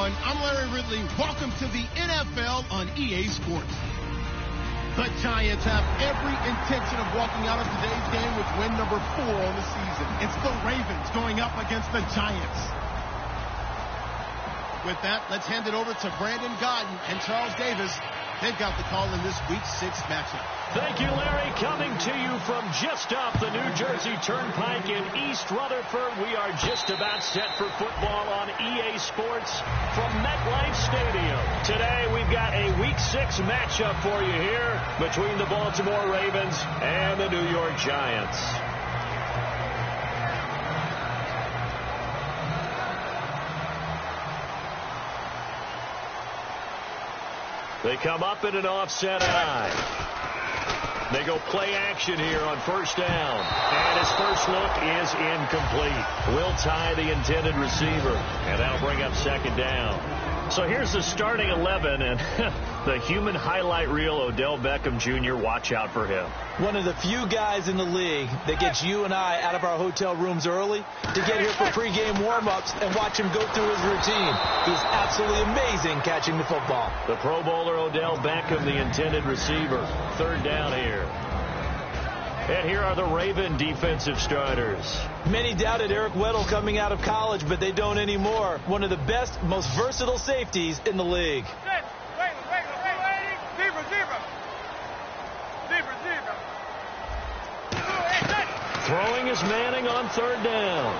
everyone. I'm Larry Ridley. Welcome to the NFL on EA Sports. The Giants have every intention of walking out of today's game with win number 4 on the season. It's the Ravens going up against the Giants. With that, let's hand it over to Brandon Gaudin and Charles Davis. They've got the call in this Week 6 matchup. Thank you, Larry. Coming to you from just off the New Jersey Turnpike in East Rutherford. We are just about set for football on EA Sports from MetLife Stadium. Today, we've got a Week 6 matchup for you here between the Baltimore Ravens and the New York Giants. They come up in an offset eye. They go play action here on first down. And his first look is incomplete. Will tie the intended receiver. And that'll bring up second down. So here's the starting 11. And the human highlight reel, Odell Beckham Jr., watch out for him. One of the few guys in the league that gets you and I out of our hotel rooms early to get here for pregame warm-ups and watch him go through his routine. He's absolutely amazing catching the football. The Pro Bowler Odell Beckham, the intended receiver. Third down here. And here are the Raven defensive starters. Many doubted Eric Weddle coming out of college, but they don't anymore. One of the best, most versatile safeties in the league. Throwing is Manning on third down.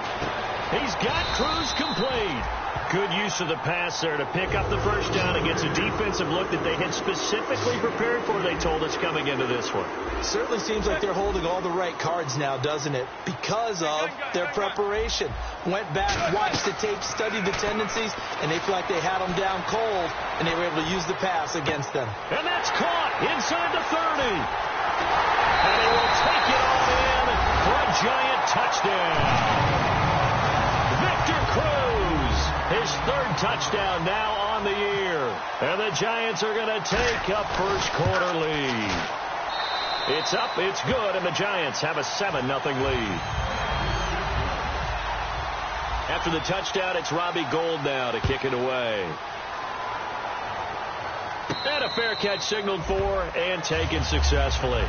He's got Cruz complete. Good use of the pass there to pick up the first down against a defensive look that they had specifically prepared for, they told us, coming into this one. Certainly seems like they're holding all the right cards now, doesn't it? Because of their preparation. Went back, watched the tape, studied the tendencies, and they feel like they had them down cold, and they were able to use the pass against them. And that's caught inside the 30. And he will take it all in for a Giant touchdown. Victor Cruz, his third touchdown now on the year. And the Giants are going to take a first quarter lead. It's up, it's good, and the Giants have a 7-0 lead. After the touchdown, it's Robbie Gould now to kick it away. And a fair catch signaled for and taken successfully.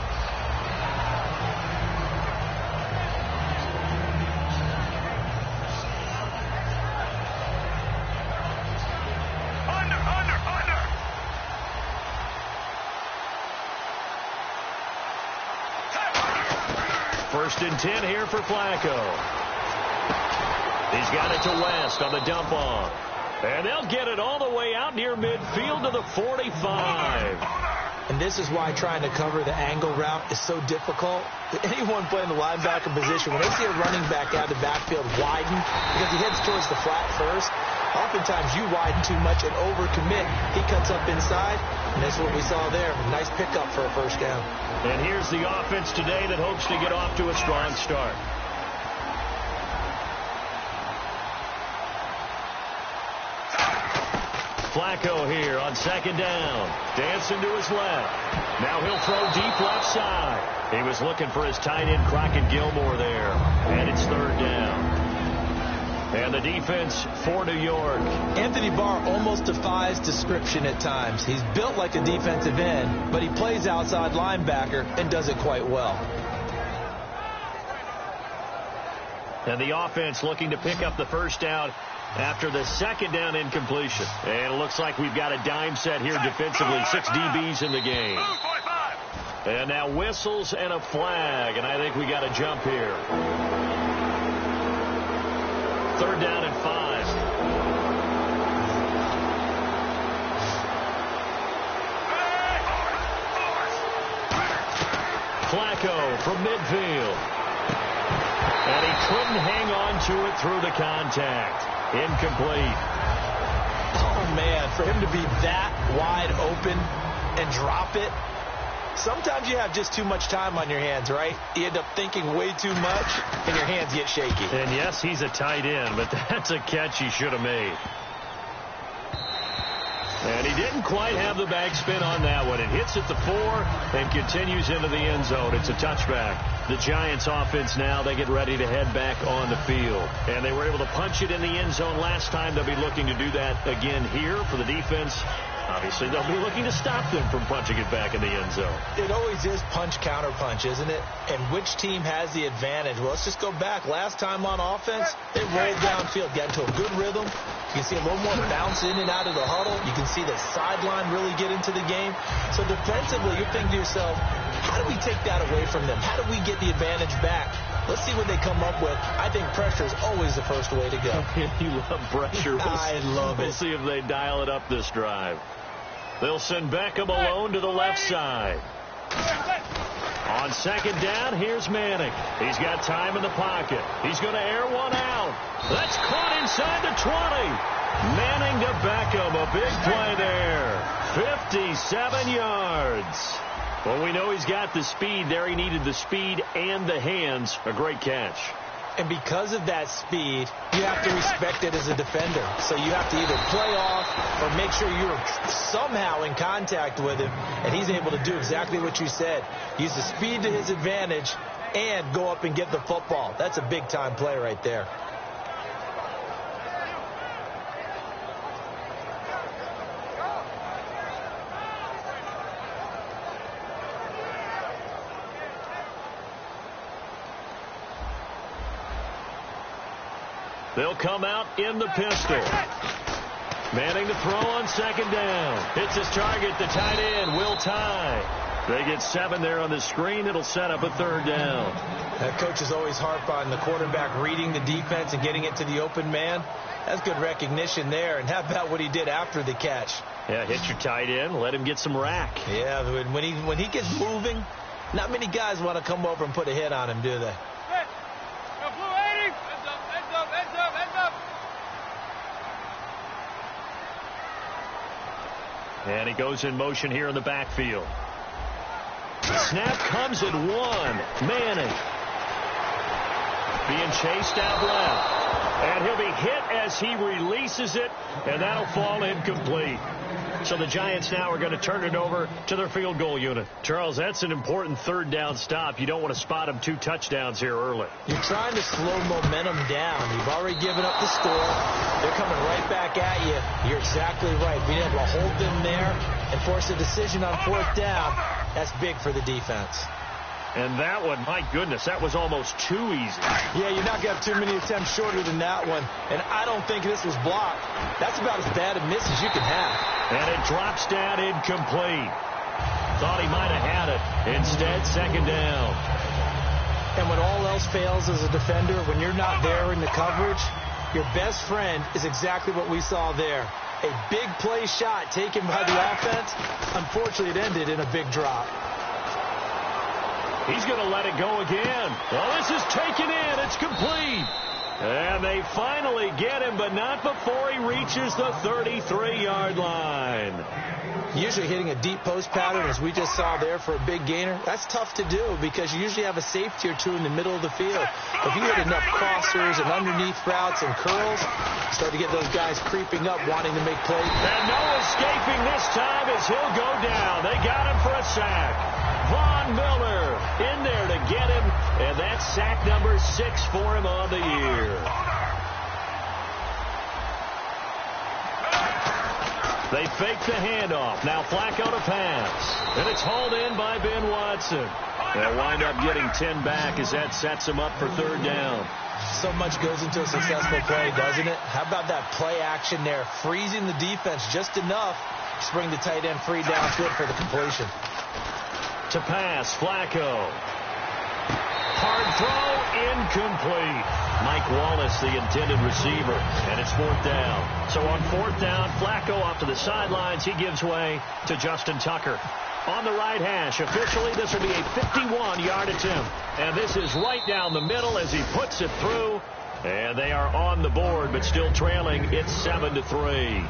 First and 10 here for Flacco. He's got it to West on the dump off. And they'll get it all the way out near midfield to the 45. And this is why trying to cover the angle route is so difficult. Anyone playing the linebacker position, when they see a running back out of the backfield widen, because he heads towards the flat first, oftentimes you widen too much and overcommit. He cuts up inside, and that's what we saw there. Nice pickup for a first down. And here's the offense today that hopes to get off to a strong start. Flacco here on second down. Dancing to his left. Now he'll throw deep left side. He was looking for his tight end Crockett Gilmore there. And it's third down. And the defense for New York. Anthony Barr almost defies description at times. He's built like a defensive end, but he plays outside linebacker and does it quite well. And the offense looking to pick up the first down after the second down incompletion. And it looks like we've got a dime set here defensively. 6 DBs in the game. And now whistles and a flag. And I think we got a jump here. Third down and 5. Flacco from midfield. And he couldn't hang on to it through the contact. Incomplete. Oh, man, for him to be that wide open and drop it. Sometimes you have just too much time on your hands, right? You end up thinking way too much, and your hands get shaky. And, yes, he's a tight end, but that's a catch he should have made. And he didn't quite have the backspin on that one. It hits at the 4 and continues into the end zone. It's a touchback. The Giants offense now, they get ready to head back on the field. And they were able to punch it in the end zone last time. They'll be looking to do that again here for the defense. Obviously, they'll be looking to stop them from punching it back in the end zone. It always is punch-counter-punch, isn't it? And which team has the advantage? Well, let's just go back. Last time on offense, they rolled downfield, got into a good rhythm. You can see a little more bounce in and out of the huddle. You can see the sideline really get into the game. So defensively, you're thinking to yourself, how do we take that away from them? How do we get the advantage back? Let's see what they come up with. I think pressure is always the first way to go. You love pressure. I love it. We'll see if they dial it up this drive. They'll send Beckham alone to the left side. On second down, here's Manning. He's got time in the pocket. He's going to air one out. That's caught inside the 20. Manning to Beckham. A big play there. 57 yards. Well, we know he's got the speed there. He needed the speed and the hands. A great catch. And because of that speed, you have to respect it as a defender. So you have to either play off or make sure you're somehow in contact with him. And he's able to do exactly what you said. Use the speed to his advantage and go up and get the football. That's a big-time play right there. They'll come out in the pistol. Manning to throw on second down. Hits his target, the tight end, Will Tye. They get 7 there on the screen. It'll set up a third down. That coach is always harp on the quarterback reading the defense and getting it to the open man. That's good recognition there. And how about what he did after the catch? Yeah, hit your tight end. Let him get some rack. Yeah, when he gets moving, not many guys want to come over and put a hit on him, do they? And he goes in motion here in the backfield. Snap comes at 1. Manning being chased out left. And he'll be hit as he releases it, and that'll fall incomplete. So the Giants now are going to turn it over to their field goal unit. Charles, that's an important third down stop. You don't want to spot them 2 touchdowns here early. You're trying to slow momentum down. You've already given up the score. They're coming right back at you. You're exactly right. Being able to hold them there and force a decision on 4th down, that's big for the defense. And that one, my goodness, that was almost too easy. Yeah, you're not going to have too many attempts shorter than that one. And I don't think this was blocked. That's about as bad a miss as you can have. And it drops down incomplete. Thought he might have had it. Instead, second down. And when all else fails as a defender, when you're not there in the coverage, your best friend is exactly what we saw there. A big play shot taken by the offense. Unfortunately, it ended in a big drop. He's going to let it go again. Well, this is taken in. It's complete. And they finally get him, but not before he reaches the 33-yard line. Usually hitting a deep post pattern, as we just saw there for a big gainer, that's tough to do because you usually have a safety or 2 in the middle of the field. If you hit enough crossers and underneath routes and curls, start to get those guys creeping up, wanting to make plays. And no escaping this time as he'll go down. They got him for a sack. Von Miller in there to get him, and that's sack number 6 for him on the year. They fake the handoff. Now Flacco to pass. And it's hauled in by Ben Watson. They'll wind up getting 10 back as that sets them up for third down. So much goes into a successful play, doesn't it? How about that play action there? Freezing the defense just enough to bring the tight end free downfield for the completion. To pass, Flacco. Hard throw, incomplete. Mike Wallace, the intended receiver, and it's 4th down. So on 4th down, Flacco off to the sidelines. He gives way to Justin Tucker. On the right hash, officially, this will be a 51-yard attempt. And this is right down the middle as he puts it through. And they are on the board, but still trailing. It's 7-3.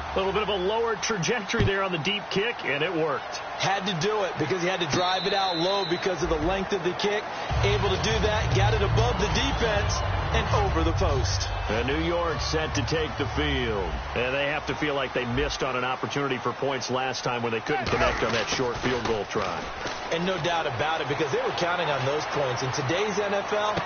A little bit of a lower trajectory there on the deep kick, and it worked. Had to do it because he had to drive it out low because of the length of the kick. Able to do that, got it above the defense, and over the post. And New York set to take the field. And they have to feel like they missed on an opportunity for points last time when they couldn't connect on that short field goal try. And no doubt about it, because they were counting on those points. In today's NFL,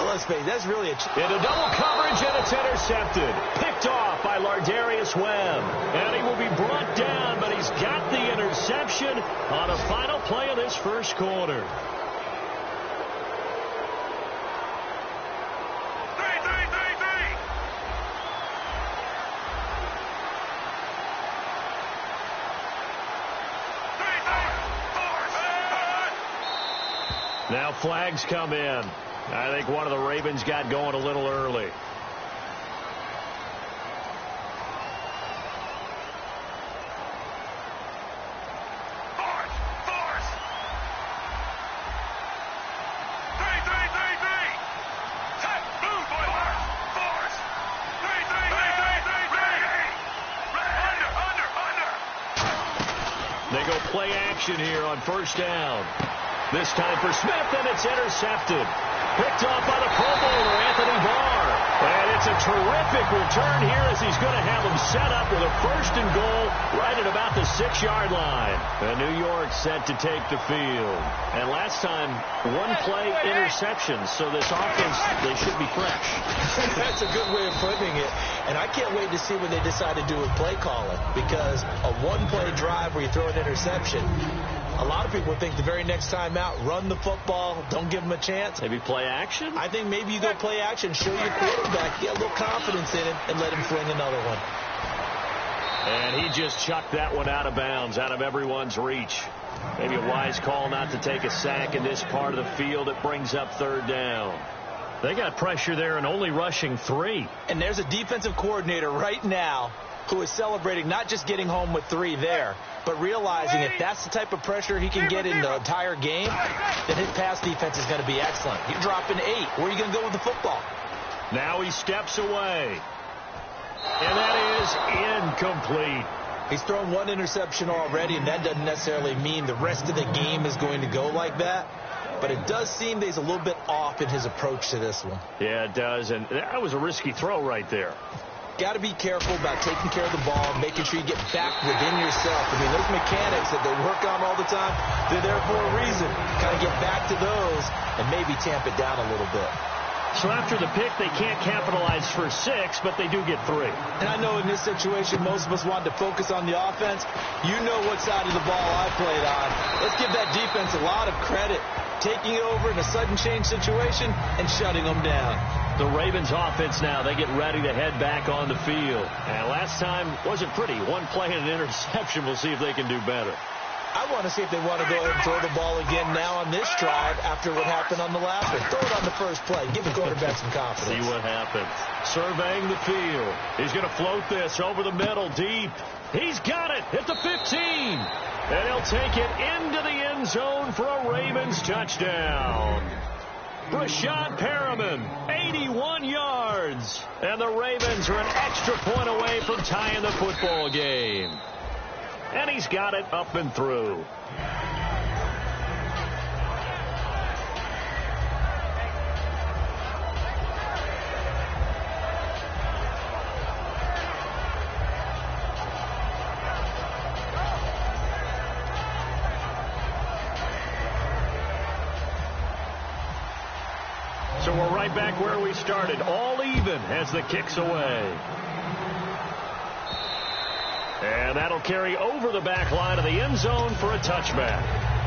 let's face it, that's really into double coverage, and it's intercepted. Picked off by Lardarius Webb. And he will be brought down, but he's got the interception on a final play of this first quarter. Now flags come in. I think one of the Ravens got going a little early. They go play action here on first down. This time for Smith, and it's intercepted. Picked off by the Pro Bowler, Anthony Barr. And it's a terrific return here as he's going to have them set up with a first and goal right at about the 6-yard line. And New York set to take the field. And last time, one play interception, so this offense, they should be fresh. That's a good way of putting it. And I can't wait to see what they decide to do with play calling, because a one-play drive where you throw an interception, a lot of people think the very next time out, run the football, don't give them a chance. Maybe play action? I think maybe you go play action, show your quarterback, get a little confidence in him, and let him fling another one. And he just chucked that one out of bounds, out of everyone's reach. Maybe a wise call not to take a sack in this part of the field. It brings up third down. They got pressure there and only rushing 3. And there's a defensive coordinator right now who is celebrating not just getting home with 3 there, but realizing if that's the type of pressure he can get in the entire game, then his pass defense is going to be excellent. You're dropping 8. Where are you going to go with the football? Now he steps away. And that is incomplete. He's thrown 1 interception already, and that doesn't necessarily mean the rest of the game is going to go like that. But it does seem that he's a little bit off in his approach to this one. Yeah, it does. And that was a risky throw right there. Got to be careful about taking care of the ball, making sure you get back within yourself. I mean, those mechanics that they work on all the time, they're there for a reason. Kind of get back to those and maybe tamp it down a little bit. So after the pick, they can't capitalize for 6, but they do get 3. And I know in this situation, most of us want to focus on the offense. You know what side of the ball I played on. Let's give that defense a lot of credit. Taking it over in a sudden change situation and shutting them down. The Ravens offense now, they get ready to head back on the field. And last time wasn't pretty. 1 play and an interception. We'll see if they can do better. I want to see if they want to go ahead and throw the ball again now on this drive after what happened on the last one. Throw it on the first play. Give the quarterback some confidence. See what happens. Surveying the field. He's going to float this over the middle deep. He's got it at the 15. And he'll take it into the end zone for a Ravens touchdown. Brashad Perriman, 81 yards. And the Ravens are an extra point away from tying the football game. And he's got it up and through. So we're right back where we started, all even as the kick's away. And that'll carry over the back line of the end zone for a touchback.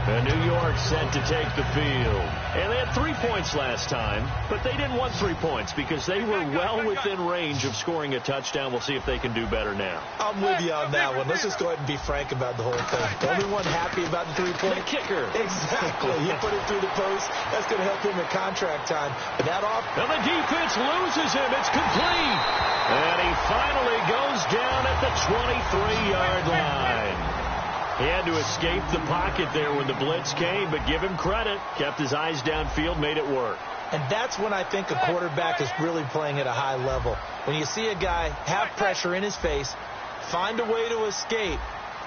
And New York set to take the field. And they had 3 points last time, but they didn't want 3 points because they were well within range of scoring a touchdown. We'll see if they can do better now. I'm with you on that one. Let's just go ahead and be frank about the whole thing. The only one happy about the 3-point? The kicker. Exactly. You put it through the post. That's going to help him at contract time. But that off. And the defense loses him. It's complete. And he finally goes down at the 23-yard line. He had to escape the pocket there when the blitz came, but give him credit. Kept his eyes downfield, made it work. And that's when I think a quarterback is really playing at a high level. When you see a guy have pressure in his face, find a way to escape,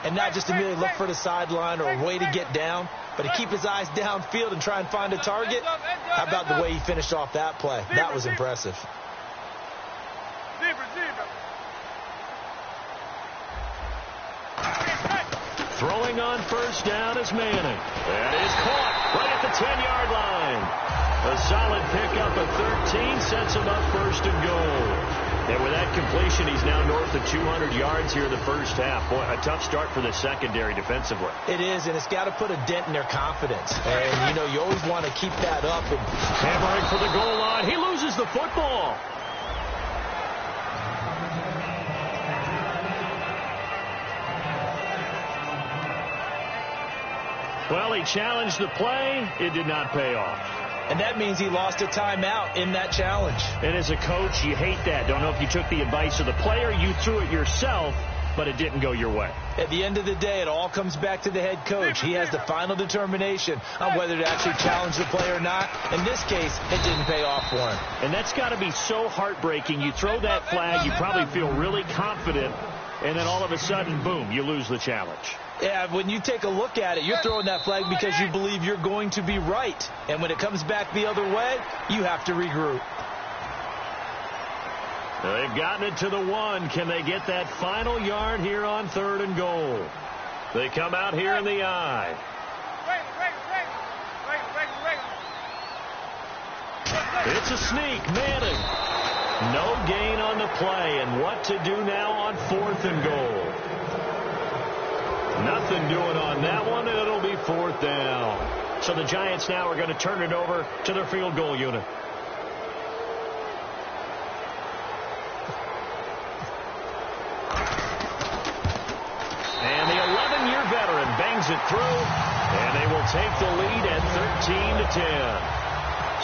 and not just immediately look for the sideline or a way to get down, but to keep his eyes downfield and try and find a target. How about the way he finished off that play? That was impressive. Throwing on first down is Manning. That is caught right at the 10-yard line. A solid pickup of 13 sets him up first and goal. And with that completion, he's now north of 200 yards here in the first half. Boy, a tough start for the secondary defensively. It is, and it's got to put a dent in their confidence. And, you know, you always want to keep that up. And hammering for the goal line. He loses the football. Well, he challenged the play. It did not pay off. And that means he lost a timeout in that challenge. And as a coach, you hate that. Don't know if you took the advice of the player, you threw it yourself, but it didn't go your way. At the end of the day, it all comes back to the head coach. He has the final determination on whether to actually challenge the play or not. In this case, it didn't pay off for him. And that's got to be so heartbreaking. You throw that flag, you probably feel really confident, and then all of a sudden, boom, you lose the challenge. Yeah, when you take a look at it, you're throwing that flag because you believe you're going to be right. And when it comes back the other way, you have to regroup. They've gotten it to the 1. Can they get that final yard here on 3rd and goal? They come out here in the I. It's a sneak. Manning. No gain on the play. And what to do now on 4th and goal? Nothing doing on that one, and it'll be 4th down. So the Giants now are going to turn it over to their field goal unit. And the 11-year veteran bangs it through, and they will take the lead at 13-10.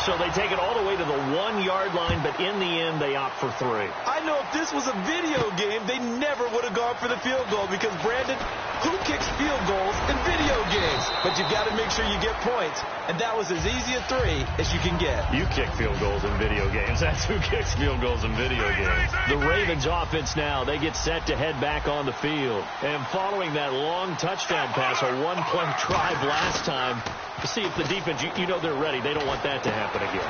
So they take it all the way to the 1-yard line, but in the end, they opt for 3. I know if this was a video game, they never would have gone for the field goal because, Brandon, who kicks field goals in video games? But you've got to make sure you get points, and that was as easy a 3 as you can get. You kick field goals in video games. That's who kicks field goals in video games. The Ravens offense now, they get set to head back on the field. And following that long touchdown pass, a one-play drive last time, to see if the defense, you know they're ready. They don't want that to happen again.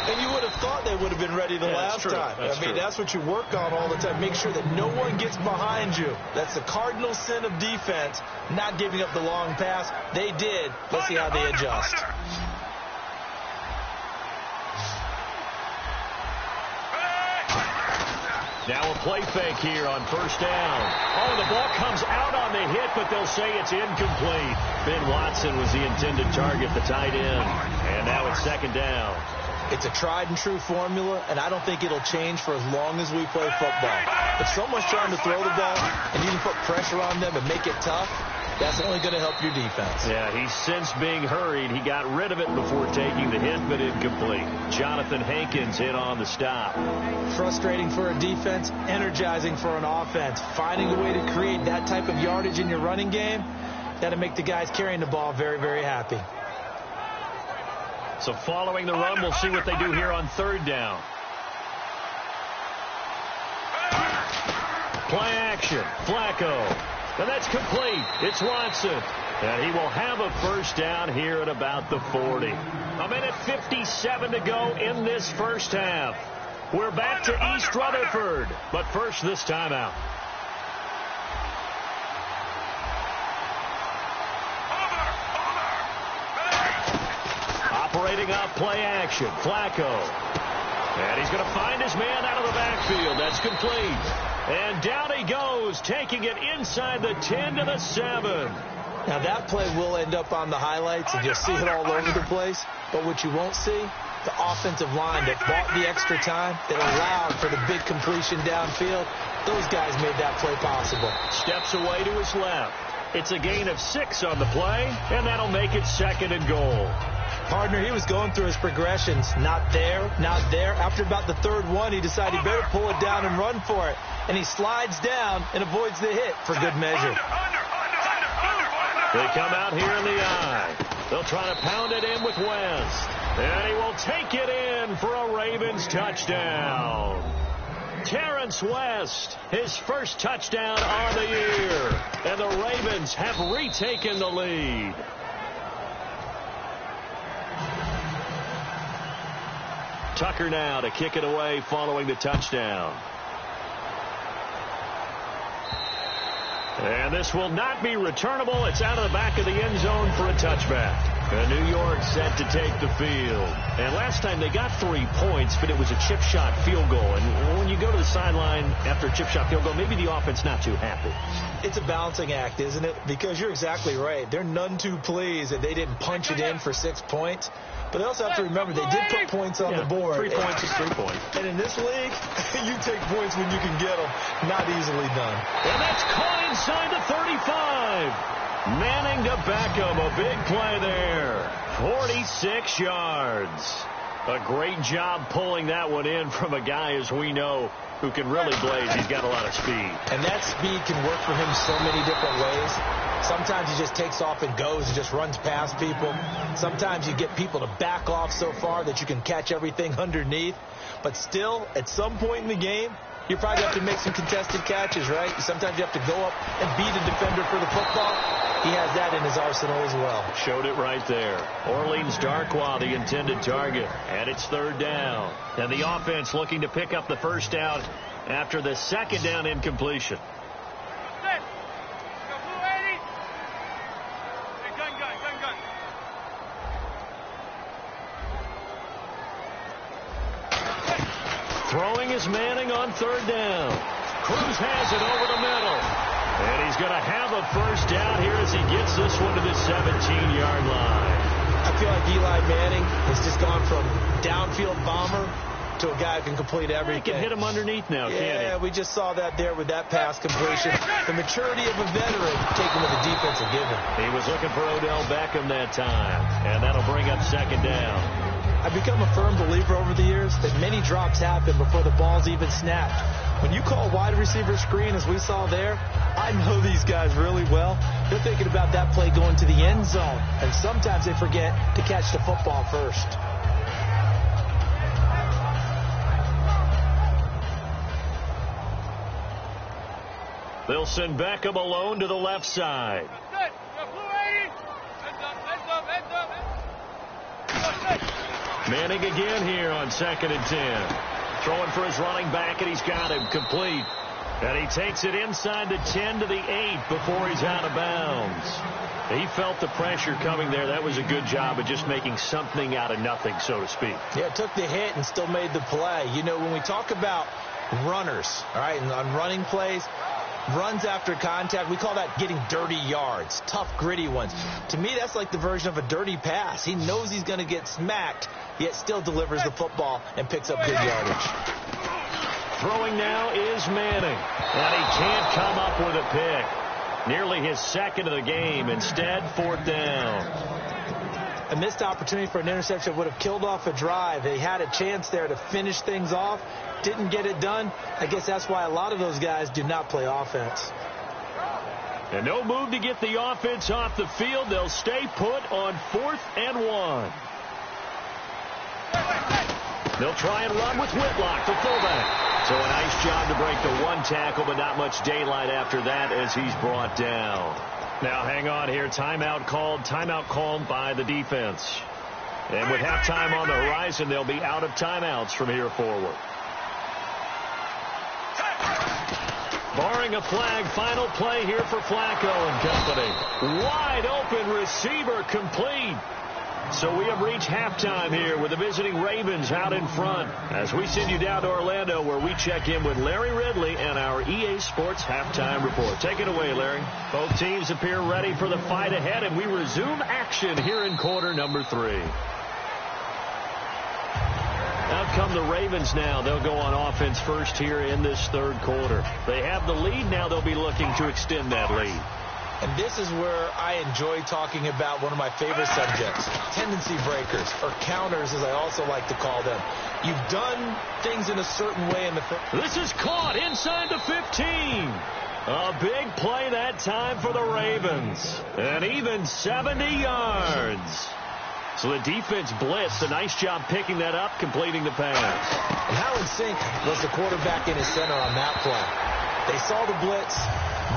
And you would have thought they would have been ready the last time. That's what you work on all the time. Make sure that no one gets behind you. That's the cardinal sin of defense, not giving up the long pass. They did. Let's see how they adjust. Now a play fake here on first down. Oh, the ball comes out on the hit, but they'll say it's incomplete. Ben Watson was the intended target, the tight end. And now it's 2nd down. It's a tried-and-true formula, and I don't think it'll change for as long as we play football. If someone's trying to throw the ball, and you can put pressure on them and make it tough, that's only going to help your defense. Yeah, he's since being hurried. He got rid of it before taking the hit, but incomplete. Jonathan Hankins hit on the stop. Frustrating for a defense, energizing for an offense. Finding a way to create that type of yardage in your running game, that'll make the guys carrying the ball very, very happy. So following the run, we'll see what they do here on 3rd down. Play action. Flacco. And that's complete. It's Watson. And he will have a first down here at about the 40. 1:57 to go in this first half. We're back to East Rutherford. But first, this timeout. Operating off play action. Flacco. And he's going to find his man out of the backfield. That's complete. And down he goes, taking it inside the 10 to the 7. Now that play will end up on the highlights, and you'll see it all over the place. But what you won't see, the offensive line that bought the extra time, that allowed for the big completion downfield, those guys made that play possible. Steps away to his left. It's a gain of 6 on the play, and that'll make it 2nd and goal. Partner, he was going through his progressions. Not there, not there. After about the 3rd one, he decided he better pull it down and run for it. And he slides down and avoids the hit for good measure. They come out here in the I. They'll try to pound it in with West. And he will take it in for a Ravens touchdown. Terrence West, his first touchdown on the year. And the Ravens have retaken the lead. Tucker now to kick it away following the touchdown. And this will not be returnable. It's out of the back of the end zone for a touchback. And New York set to take the field. And last time they got 3 points, but it was a chip shot field goal. And when you go to the sideline after a chip shot field goal, maybe the offense not too happy. It's a balancing act, isn't it? Because you're exactly right. They're none too pleased that they didn't punch it in for 6 points. But they also have to remember they did put points on the board. 3 points is 3 points. And in this league, you take points when you can get them. Not easily done. And that's caught inside the 35. Manning to Beckham, a big play there. 46 yards. A great job pulling that one in from a guy, as we know, who can really blaze. He's got a lot of speed. And that speed can work for him so many different ways. Sometimes he just takes off and goes and just runs past people. Sometimes you get people to back off so far that you can catch everything underneath. But still, at some point in the game, you probably have to make some contested catches, right? Sometimes you have to go up and beat a defender for the football. He has that in his arsenal as well. Showed it right there. Orleans Darkwa, the intended target. And it's 3rd down. And the offense looking to pick up the first down after the 2nd down incompletion. Throwing is Manning on 3rd down. Cruz has it over the middle. And he's going to have a first down here as he gets this one to the 17-yard line. I feel like Eli Manning has just gone from downfield bomber to a guy who can complete everything. He can hit him underneath now, can't he? Yeah, we just saw that there with that pass completion. The maturity of a veteran taking what the defense will give him. He was looking for Odell Beckham that time. And that'll bring up 2nd down. I've become a firm believer over the years that many drops happen before the ball's even snapped. When you call wide receiver screen, as we saw there, I know these guys really well. They're thinking about that play going to the end zone, and sometimes they forget to catch the football first. They'll send Beckham alone to the left side. Manning again here on 2nd and 10. Throwing for his running back, and he's got him complete. And he takes it inside the 10 to the 8 before he's out of bounds. He felt the pressure coming there. That was a good job of just making something out of nothing, so to speak. Yeah, took the hit and still made the play. You know, when we talk about runners, all right, and on running plays, runs after contact, we call that getting dirty yards, tough, gritty ones. To me, that's like the version of a dirty pass. He knows he's going to get smacked, yet still delivers the football and picks up good yardage. Throwing now is Manning, and he can't come up with a pick. Nearly his 2nd of the game. Instead, 4th down. A missed opportunity for an interception would have killed off a drive. They had a chance there to finish things off. Didn't get it done. I guess that's why a lot of those guys do not play offense. And no move to get the offense off the field. They'll stay put on 4th and 1. They'll try and run with Whitlock, the fullback. So a nice job to break the 1 tackle, but not much daylight after that as he's brought down. Now hang on here. Timeout called by the defense. And with halftime on the horizon, they'll be out of timeouts from here forward. Barring a flag, final play here for Flacco and company. Wide open receiver complete. So we have reached halftime here with the visiting Ravens out in front as we send you down to Orlando where we check in with Larry Ridley and our EA Sports Halftime Report. Take it away, Larry. Both teams appear ready for the fight ahead, and we resume action here in quarter number 3. Out come the Ravens now. They'll go on offense first here in this 3rd quarter. They have the lead. Now they'll be looking to extend that lead. And this is where I enjoy talking about one of my favorite subjects, tendency breakers, or counters as I also like to call them. You've done things in a certain way in the first. This is caught inside the 15. A big play that time for the Ravens. And even 70 yards. So the defense blitzed. A nice job picking that up, completing the pass. And how in sync was the quarterback in his center on that play? They saw the blitz,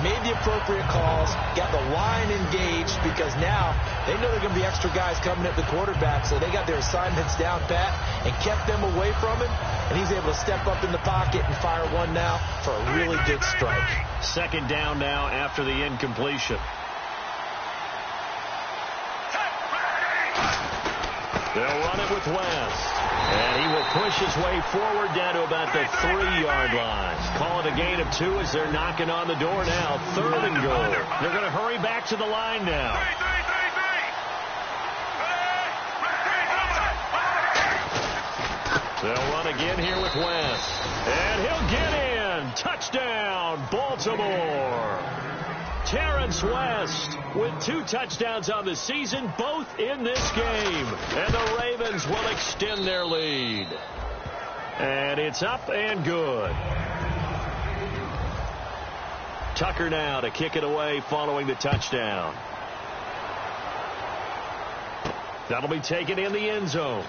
made the appropriate calls, got the line engaged, because now they know they're going to be extra guys coming at the quarterback, so they got their assignments down pat and kept them away from him, and he's able to step up in the pocket and fire one now for a really good strike. Second down now after the incompletion. They'll run it with West. And he will push his way forward down to about the 3-yard line. Call it a gain of 2 as they're knocking on the door now. 3rd and goal. They're going to hurry back to the line now. They'll run again here with West. And he'll get in. Touchdown, Baltimore. Terrence West with 2 touchdowns on the season, both in this game. And the Ravens will extend their lead. And it's up and good. Tucker now to kick it away following the touchdown. That'll be taken in the end zone.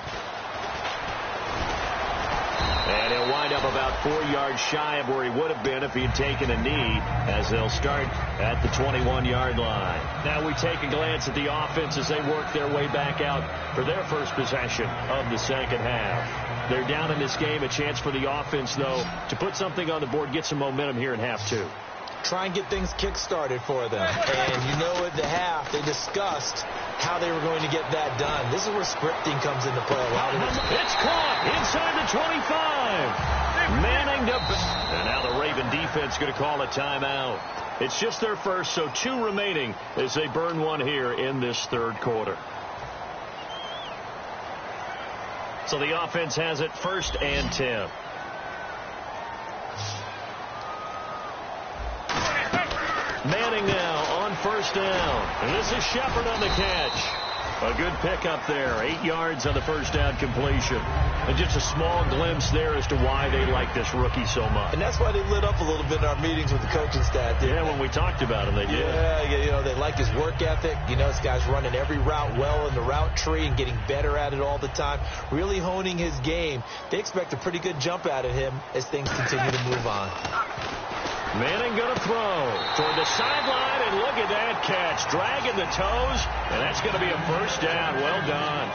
And he'll wind up about 4 yards shy of where he would have been if he had taken a knee, as they'll start at the 21-yard line. Now we take a glance at the offense as they work their way back out for their first possession of the second half. They're down in this game. A chance for the offense, though, to put something on the board, get some momentum here in half 2. Try and get things kick-started for them. And you know at the half, they discussed how they were going to get that done. This is where scripting comes into play a lot of it. It's caught inside the 25. Manning to... And now the Raven defense going to call a timeout. It's just their first, so 2 remaining as they burn one here in this 3rd quarter. So the offense has it 1st and 10. Manning now on 1st down. And this is Shepard on the catch. A good pickup there. 8 yards on the 1st down completion. And just a small glimpse there as to why they like this rookie so much. And that's why they lit up a little bit in our meetings with the coaching staff. Yeah, when we talked about him, they did. Yeah, you know, they like his work ethic. You know, this guy's running every route well in the route tree and getting better at it all the time. Really honing his game. They expect a pretty good jump out of him as things continue to move on. Manning going to throw toward the sideline, and look at that catch. Dragging the toes, and that's going to be a 1st down. Well done.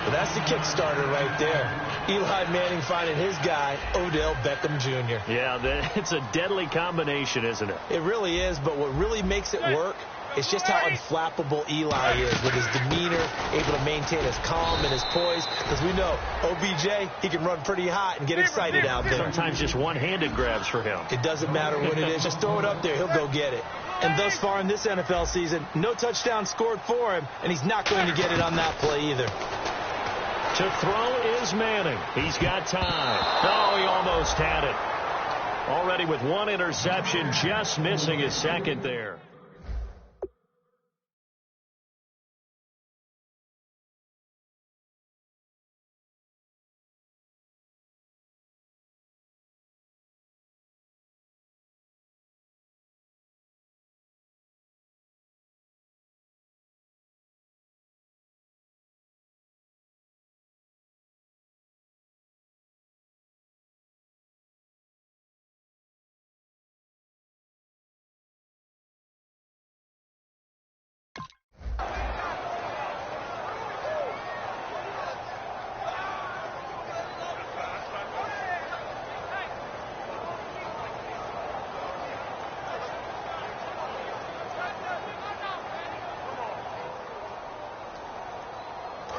Well, that's the kickstarter right there. Eli Manning finding his guy, Odell Beckham Jr. Yeah, it's a deadly combination, isn't it? It really is, but what really makes it work is just how unflappable Eli is with his demeanor, able to maintain his calm and his poise. Because we know, OBJ, he can run pretty hot and get excited out there. Sometimes just one-handed grabs for him. It doesn't matter what it is. Just throw it up there. He'll go get it. And thus far in this NFL season, no touchdown scored for him, and he's not going to get it on that play either. To throw is Manning. He's got time. Oh, he almost had it. Already with 1 interception, just missing his 2nd there.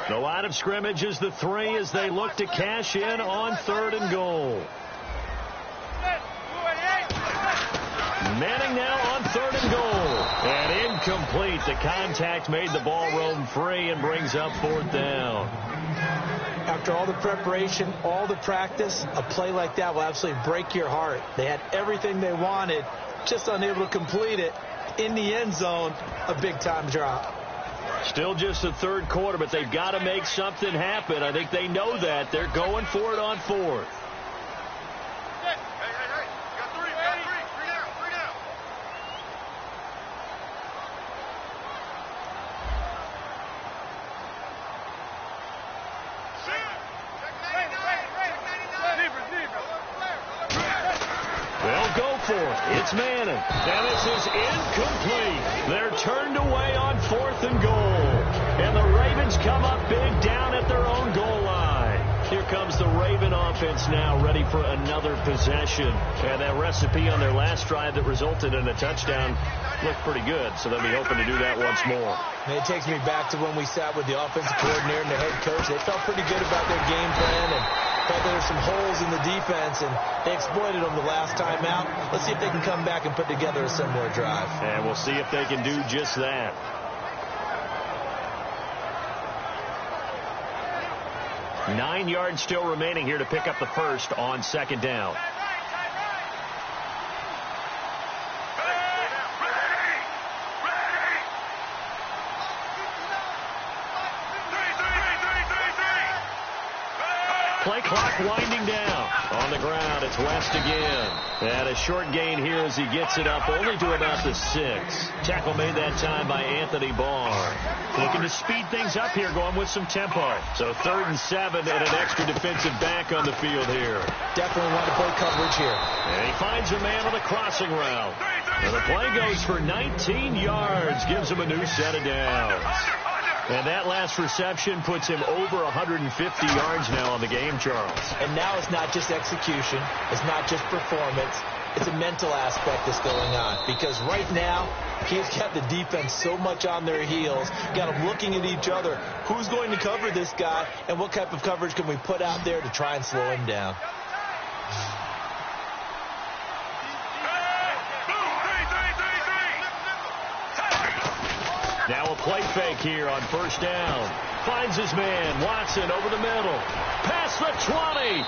The line of scrimmage is the 3 as they look to cash in on 3rd and goal. Manning now on 3rd and goal. And incomplete. The contact made the ball roam free and brings up 4th down. After all the preparation, all the practice, a play like that will absolutely break your heart. They had everything they wanted, just unable to complete it. In the end zone, a big-time drop. Still just the 3rd quarter, but they've got to make something happen. I think they know that. They're going for it on 4th. fourth. It's Manning. And this is incomplete. They're turned away on 4th and goal. And the Ravens come up big down at their own goal line. Here comes the Raven offense now, ready for another possession. And that recipe on their last drive that resulted in a touchdown looked pretty good, so they'll be hoping to do that once more. And it takes me back to when we sat with the offensive coordinator and the head coach. They felt pretty good about their game plan and felt there were some holes in the defense, and they exploited them the last time out. Let's see if they can come back and put together a similar drive. And we'll see if they can do just that. Nine yards still remaining here to pick up the first on 2nd down. Play clock winding down. On the ground, it's West again. And a short gain here as he gets it up only to about the 6. Tackle made that time by Anthony Barr. Looking to speed things up here, going with some tempo. So 3rd and 7 and an extra defensive back on the field here. Definitely want to play coverage here. And he finds a man on the crossing route. And the play goes for 19 yards, gives him a new set of downs. And that last reception puts him over 150 yards now on the game, Charles. And now it's not just execution. It's not just performance. It's a mental aspect that's going on. Because right now, he's got the defense so much on their heels. Got them looking at each other. Who's going to cover this guy? And what type of coverage can we put out there to try and slow him down? Now a play fake here on 1st down. Finds his man, Watson, over the middle. Past the 20.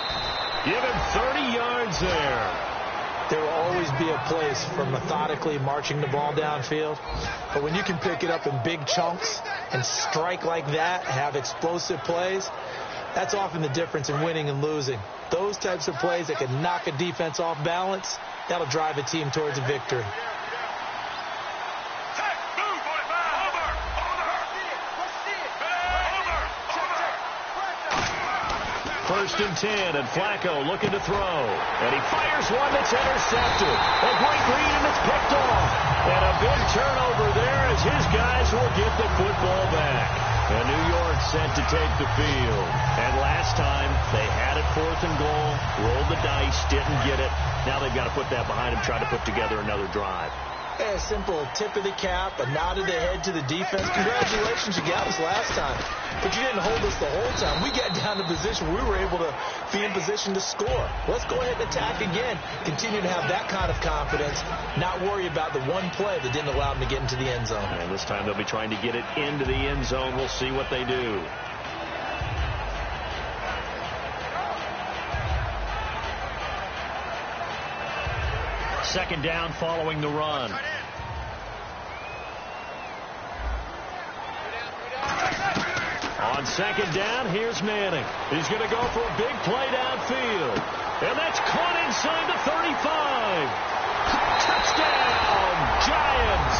Give him 30 yards there. There will always be a place for methodically marching the ball downfield. But when you can pick it up in big chunks and strike like that, have explosive plays, that's often the difference in winning and losing. Those types of plays that can knock a defense off balance, that'll drive a team towards a victory. First and 10, and Flacco looking to throw. And he fires one that's intercepted. A great read, and it's picked off. And a big turnover there as his guys will get the football back. And New York set to take the field. And last time, they had it 4th and goal, rolled the dice, didn't get it. Now they've got to put that behind them, try to put together another drive. A simple tip of the cap, a nod of the head to the defense. Congratulations, you got us last time. But you didn't hold us the whole time. We got down to position. We were able to be in position to score. Let's go ahead and attack again. Continue to have that kind of confidence. Not worry about the one play that didn't allow them to get into the end zone. And this time they'll be trying to get it into the end zone. We'll see what they do. Second down following the run. On 2nd down, here's Manning. He's going to go for a big play downfield. And that's caught inside the 35. Touchdown, Giants.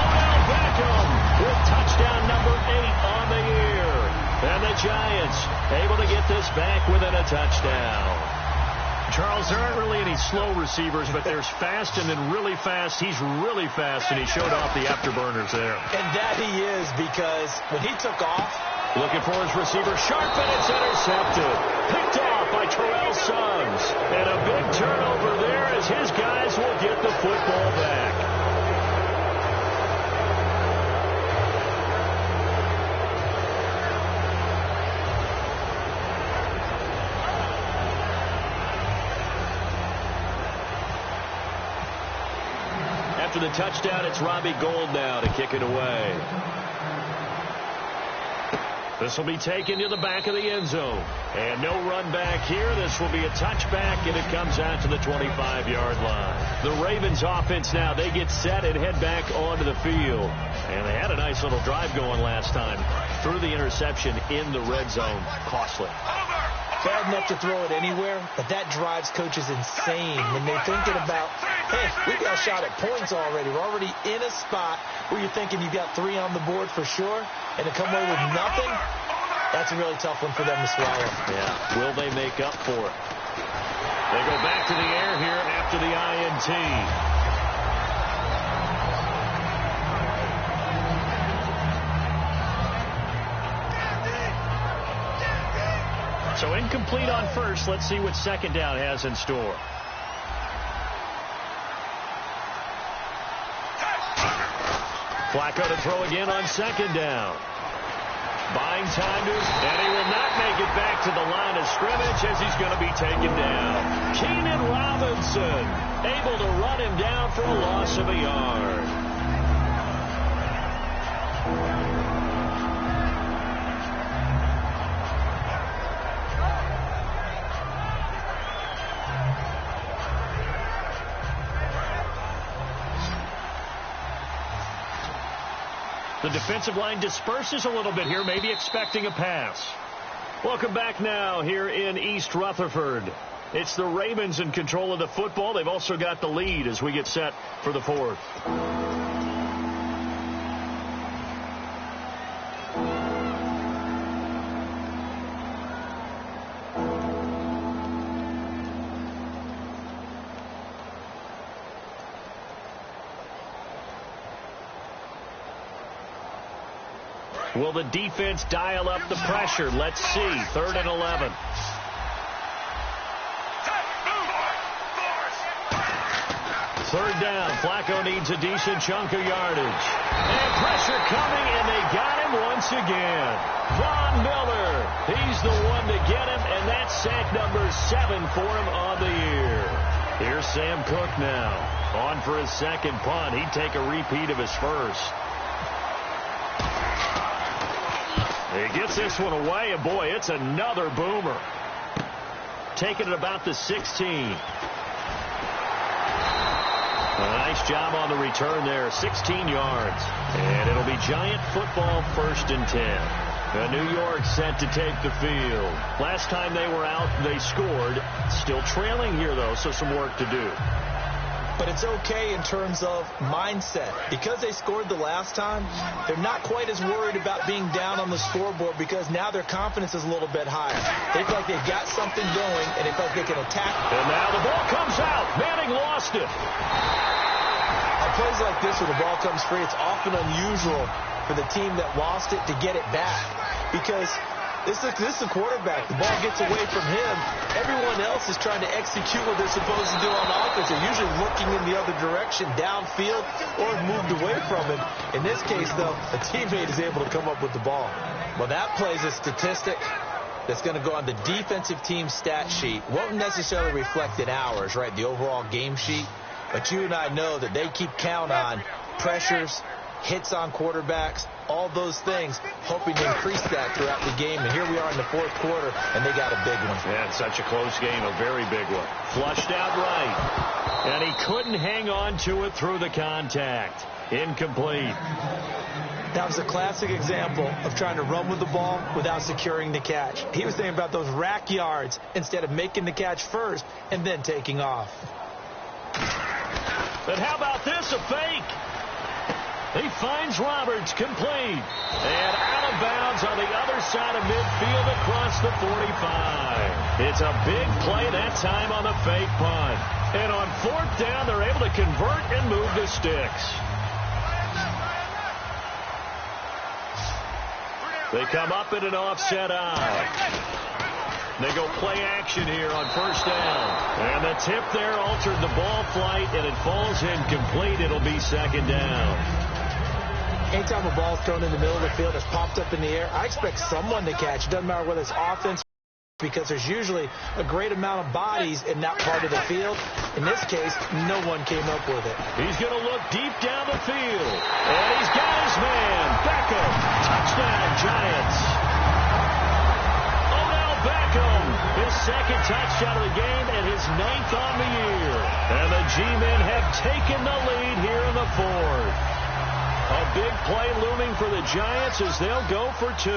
Odell Beckham with touchdown number 8 on the year. And the Giants able to get this back within a touchdown. Charles, there aren't really any slow receivers, but there's fast and then really fast. He's really fast, and he showed off the afterburners there. And that he is, because when he took off, looking for his receiver, sharp, and it's intercepted. Picked off by Terrell Suggs. And a big turnover there as his guys will get the football back. After the touchdown, it's Robbie Gould now to kick it away. This will be taken to the back of the end zone. And no run back here. This will be a touchback, and it comes out to the 25-yard line. The Ravens offense now, they get set and head back onto the field. And they had a nice little drive going last time. Threw the interception in the red zone. Costly. Bad enough to throw it anywhere, but that drives coaches insane when they're thinking about, hey, we've got a shot at points already. We're already in a spot where you're thinking you've got 3 on the board for sure, and to come away with nothing, that's a really tough one for them to swallow. Yeah. Will they make up for it? They go back to the air here after the INT. So incomplete on first. Let's see what second down has in store. Flacco to throw again on second down. Buying time and he will not make it back to the line of scrimmage as he's going to be taken down. Keenan Robinson able to run him down for a loss of a yard. The defensive line disperses a little bit here, maybe expecting a pass. Welcome back now here in East Rutherford. It's the Ravens in control of the football. They've also got the lead as we get set for the fourth. Will the defense dial up the pressure? Let's see. 3rd and 11. Third down. Flacco needs a decent chunk of yardage. And pressure coming, and they got him once again. Von Miller. He's the one to get him, and that's sack number 7 for him on the year. Here's Sam Cook now. On for his second punt. He'd take a repeat of his first. He gets this one away, and boy, it's another boomer. Taking it about the 16. A nice job on the return there, 16 yards. And it'll be Giant football, 1st and 10. New York set to take the field. Last time they were out, they scored. Still trailing here, though, so some work to do. But it's okay in terms of mindset. Because they scored the last time, they're not quite as worried about being down on the scoreboard because now their confidence is a little bit higher. They feel like they've got something going, and they feel like they can attack. And now the ball comes out. Manning lost it. On plays like this where the ball comes free, it's often unusual for the team that lost it to get it back. Because this is a quarterback. The ball gets away from him. Everyone else is trying to execute what they're supposed to do on offense. They're usually looking in the other direction, downfield, or moved away from him. In this case, though, a teammate is able to come up with the ball. Well, that plays a statistic that's going to go on the defensive team stat sheet. Won't necessarily reflect in ours, right, the overall game sheet. But you and I know that they keep count on pressures, hits on quarterbacks, all those things, hoping to increase that throughout the game. And here we are in the 4th quarter, and they got a big one. Yeah, it's such a close game, a very big one. Flushed out right. And he couldn't hang on to it through the contact. Incomplete. That was a classic example of trying to run with the ball without securing the catch. He was thinking about those rack yards instead of making the catch first and then taking off. But how about this, a fake? He finds Roberts, complete. And out of bounds on the other side of midfield across the 45. It's a big play that time on the fake punt. And on 4th down, they're able to convert and move the sticks. They come up in an offset eye. They go play action here on 1st down. And the tip there altered the ball flight, and it falls incomplete. It'll be 2nd down. Anytime a ball is thrown in the middle of the field, it's popped up in the air, I expect someone to catch. It doesn't matter whether it's offense, because there's usually a great amount of bodies in that part of the field. In this case, no one came up with it. He's going to look deep down the field. And he's got his man. Beckham. Touchdown, Giants. Odell Beckham. His 2nd touchdown of the game and his 9th on the year. And the G-men have taken the lead here in the 4th. A big play looming for the Giants as they'll go for 2.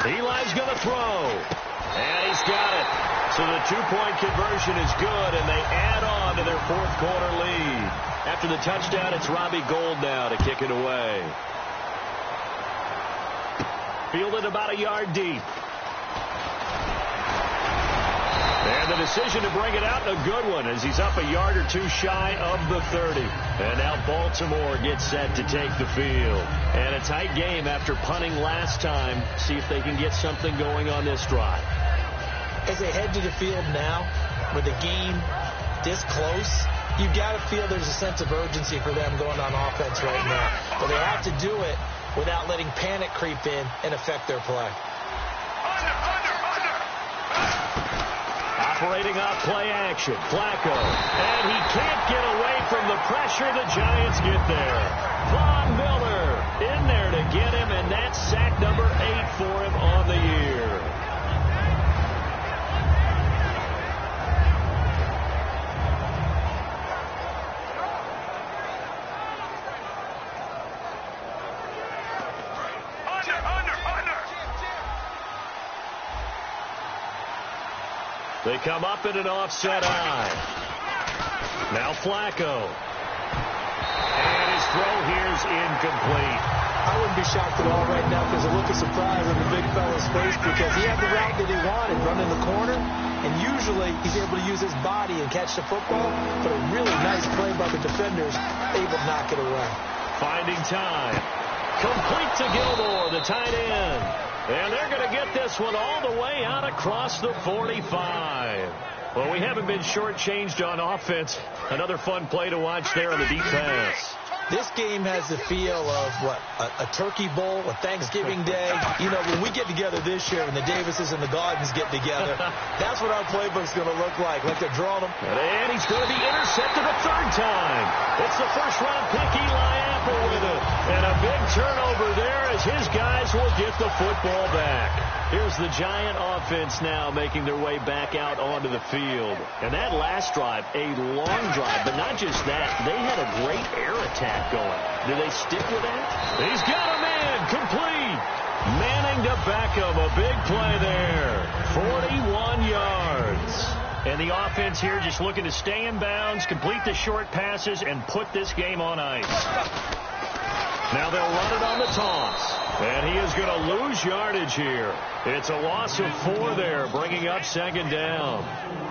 Eli's going to throw. And he's got it. So the 2-point conversion is good, and they add on to their 4th quarter lead. After the touchdown, it's Robbie Gould now to kick it away. fielded about a yard deep. And the decision to bring it out, a good one, as he's up a yard or two shy of the 30. And now Baltimore gets set to take the field. And a tight game after punting last time. See if they can get something going on this drive. As they head to the field now, with the game this close, you've got to feel there's a sense of urgency for them going on offense right now. But they have to do it without letting panic creep in and affect their play. Operating off play action, Flacco. And he can't get away from the pressure. The Giants get there. Von Miller in there to get him, and that's sack number 8 for him on the year. They come up in an offset eye. Now Flacco. And his throw here's incomplete. I wouldn't be shocked at all right now because a look of surprise on the big fella's face because he had the route that he wanted, running the corner, and usually he's able to use his body and catch the football, but a really nice play by the defenders, able to knock it away. Finding time. Complete to Gilmore, the tight end. And they're going to get this one all the way out across the 45. Well, we haven't been shortchanged on offense. Another fun play to watch there on the deep pass. This game has the feel of, what, a turkey bowl, a Thanksgiving day. You know, when we get together this year and the Davises and the Gardens get together, that's what our playbook's going to look like they're drawing them. And he's going to be intercepted a third time. It's the first-round pick, Eli Apple, with it. And a big turnover there as his guys will get the football back. Here's the Giant offense now making their way back out onto the field. And that last drive, a long drive, but not just that. They had a great air attack going. Do they stick with that? He's got a man, complete. Manning to Beckham, a big play there. 41 yards. And the offense here just looking to stay in bounds, complete the short passes, and put this game on ice. Now they'll run it on the toss. And he is going to lose yardage here. It's a loss of 4 there, bringing up second down.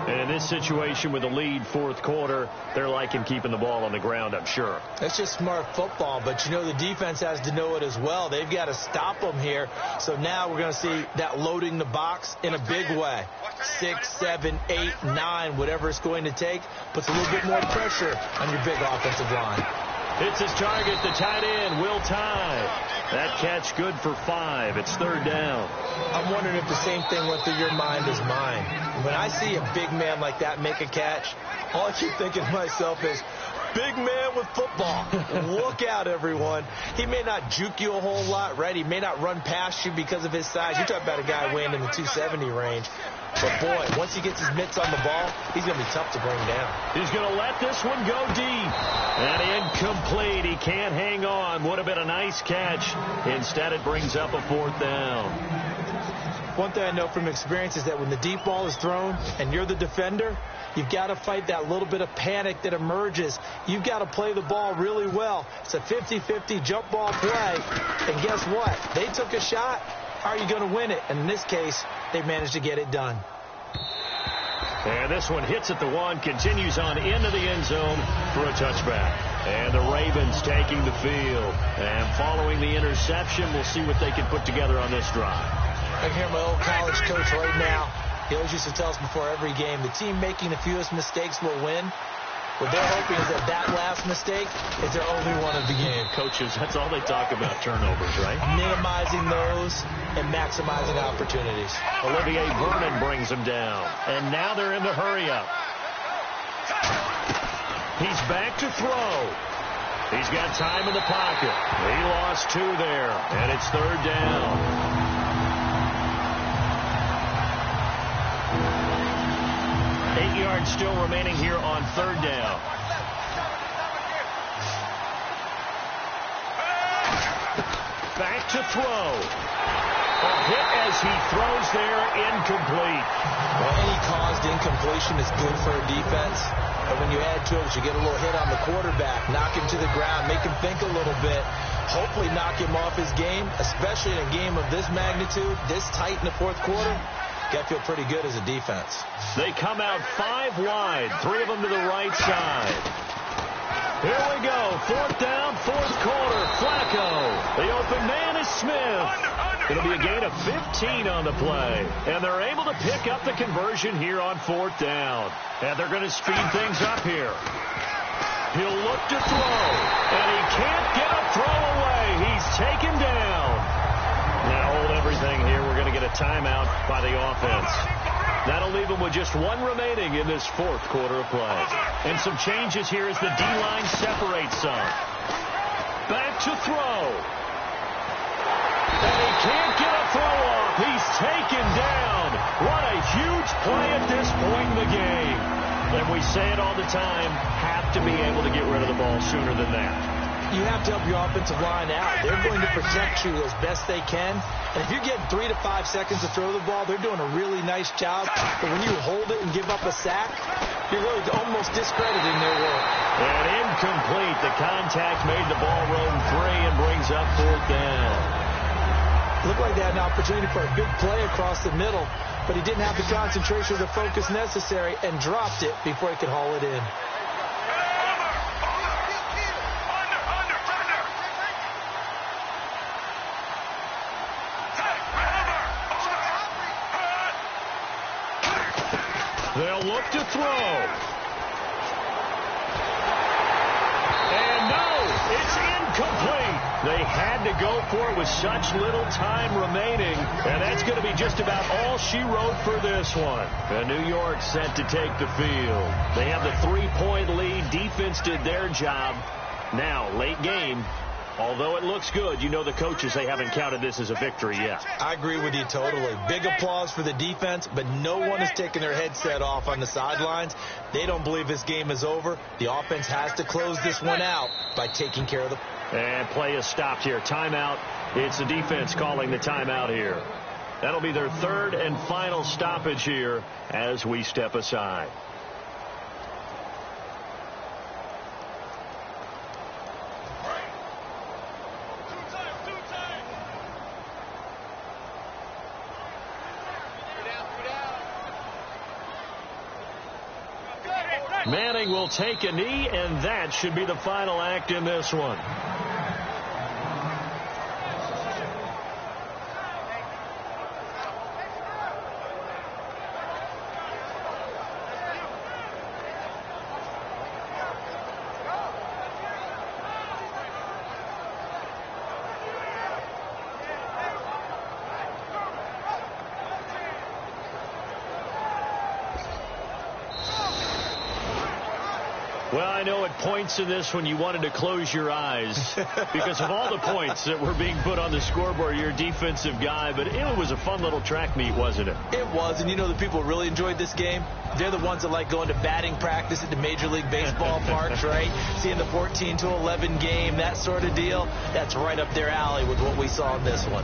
And in this situation with the lead fourth quarter, they're liking keeping the ball on the ground, I'm sure. That's just smart football, but, you know, the defense has to know it as well. They've got to stop them here. So now we're going to see that loading the box in a big way. 6, 7, 8, 9, whatever it's going to take, puts a little bit more pressure on your big offensive line. Hits his target, the tight end, Will Tye. That catch good for 5. It's third down. I'm wondering if the same thing went through your mind as mine. When I see a big man like that make a catch, all I keep thinking to myself is, big man with football. Look out, everyone. He may not juke you a whole lot, right? He may not run past you because of his size. You're talking about a guy weighing in the 270 range. But, boy, once he gets his mitts on the ball, he's going to be tough to bring down. He's going to let this one go deep. And incomplete. He can't hang on. Would have been a nice catch. Instead, it brings up a fourth down. One thing I know from experience is that when the deep ball is thrown and you're the defender, you've got to fight that little bit of panic that emerges. You've got to play the ball really well. It's a 50-50 jump ball play. And guess what? They took a shot. How are you going to win it? And in this case, they managed to get it done. And this one hits at the 1, continues on into the end zone for a touchback. And the Ravens taking the field. And following the interception, we'll see what they can put together on this drive. I can hear my old college coach right now. He always used to tell us before every game, the team making the fewest mistakes will win. What they're hoping is that last mistake is their only one of the game. Coaches, that's all they talk about, turnovers, right? Minimizing those and maximizing opportunities. Olivier Vernon brings them down. And now they're in the hurry-up. He's back to throw. He's got time in the pocket. He lost 2 there, and it's third down. 8 yards still remaining here on third down. Back to throw. A hit as he throws there, incomplete. Well, any caused incompletion is good for a defense. But when you add to it, you get a little hit on the quarterback, knock him to the ground, make him think a little bit. hopefully knock him off his game, especially in a game of this magnitude, this tight in the fourth quarter. Got to feel pretty good as a defense. They come out 5 wide, 3 of them to the right side. Here we go, 4th down, 4th quarter. Flacco, the open man is Smith. It'll be a gain of 15 on the play. And they're able to pick up the conversion here on 4th down. And they're going to speed things up here. He'll look to throw, and he can't get a throw away. He's taken down. Now hold everything here. We're going to get a timeout by the offense. That'll leave them with just 1 remaining in this 4th quarter of play. And some changes here as the D-line separates some. Back to throw. And he can't get a throw off. He's taken down. What a huge play at this point in the game. And we say it all the time, have to be able to get rid of the ball sooner than that. You have to help your offensive line out. They're going to protect you as best they can. And if you're getting 3 to 5 seconds to throw the ball, they're doing a really nice job. But when you hold it and give up a sack, you're really almost discrediting their work. And incomplete. The contact made the ball roam free and brings up 4th down. Looked like they had an opportunity for a big play across the middle, but he didn't have the concentration or the focus necessary and dropped it before he could haul it in. They'll look to throw. And no, it's incomplete. They had to go for it with such little time remaining, and that's going to be just about all she wrote for this one. And New York set to take the field. They have the 3-point lead. Defense did their job. Now, late game. Although it looks good, you know the coaches, they haven't counted this as a victory yet. I agree with you totally. Big applause for the defense, but no one is taking their headset off on the sidelines. They don't believe this game is over. The offense has to close this one out by taking care of the... And play is stopped here. Timeout. It's the defense calling the timeout here. That'll be their 3rd and final stoppage here as we step aside. Manning will take a knee, and that should be the final act in this one. Well, I know at points in this one you wanted to close your eyes because of all the points that were being put on the scoreboard. You're a defensive guy, but it was a fun little track meet, wasn't it? It was, and you know the people who really enjoyed this game? They're the ones that like going to batting practice at the Major League Baseball parks, right? Seeing the 14-11 game, that sort of deal. That's right up their alley with what we saw in this one.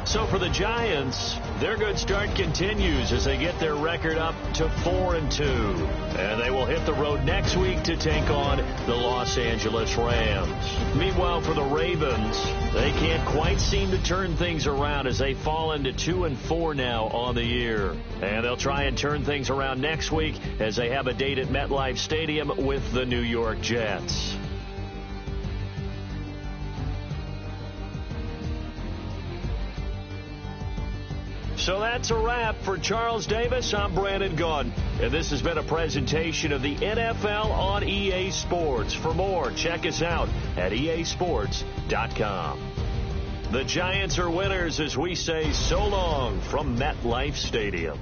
So for the Giants, their good start continues as they get their record up to 4-2. And they will hit the road next week to take on the Los Angeles Rams. Meanwhile, for the Ravens, they can't quite seem to turn things around as they fall into 2-4 now on the year. And they'll try and turn things around next week as they have a date at MetLife Stadium with the New York Jets. So that's a wrap. For Charles Davis, I'm Brandon Gaudin. And this has been a presentation of the NFL on EA Sports. For more, check us out at easports.com. The Giants are winners as we say so long from MetLife Stadium.